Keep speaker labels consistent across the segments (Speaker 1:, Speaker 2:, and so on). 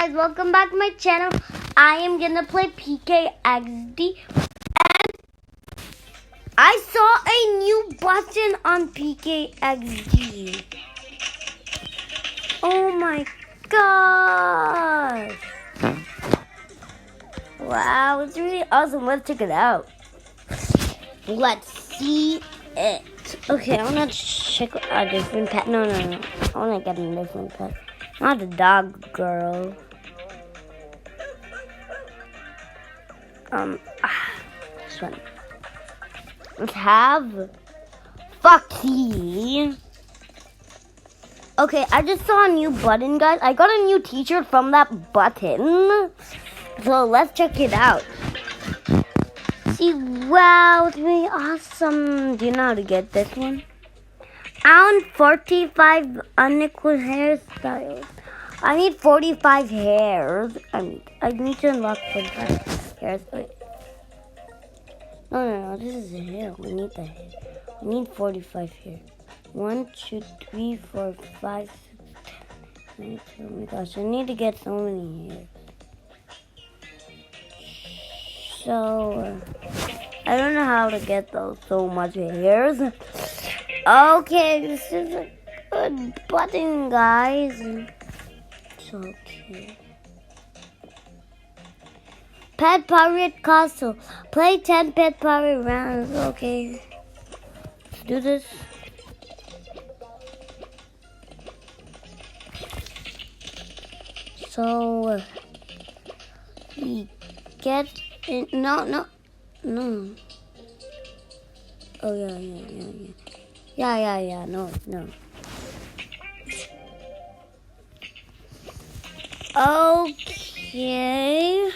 Speaker 1: guys, welcome back to my channel. I am gonna play PKXD, and I saw a new button on PKXD. Oh my gosh! Wow, it's really awesome. Let's check it out. Let's see it. Okay, I wanna check a different pet. No. I wanna get a different pet. Not a dog, girl. This one. Let's have Foxy. Okay, I just saw a new button, guys. I got a new t-shirt from that button. So let's check it out. See, wow, it's really awesome. Do you know how to get this one? I own 45 unequal hairstyles. I need 45 hairs. I need to unlock 45 hairs. Wait. No. This is a hair. We need the hair. We need 45 hair. 1, 2, 3, 4, 5, 6, 7, 8, 9, 10. Oh my gosh, I need to get so many hairs. So, I don't know how to get those so much hairs. Okay, this is a good button, guys. So cute. Pet Pirate Castle. Play 10 Pet Pirate rounds. Okay. Let's do this. So, we get in. No. Oh, yeah. Yeah, no. Okay.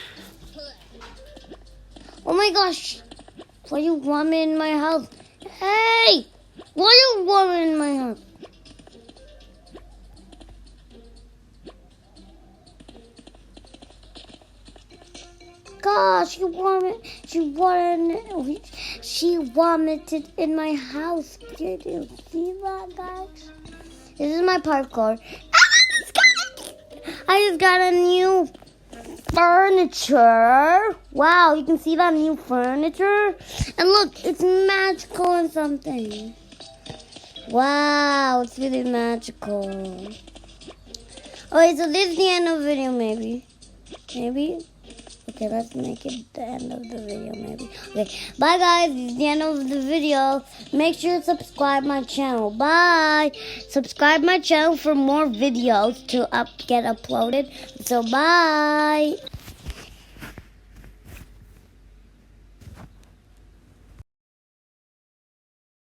Speaker 1: Oh my gosh. Why you want me in my house? Hey! Why you want me in my house? Gosh, she vomited in my house. Did you see that, guys? This is my parkour. I just got a new furniture. Wow, you can see that new furniture? And look, it's magical and something. Wow, it's really magical. Okay, so this is the end of the video, maybe. Okay, let's make it the end of the video, maybe. Okay, bye guys, this is the end of the video. Make sure to subscribe my channel. Bye. Subscribe my channel for more videos to get uploaded. So bye.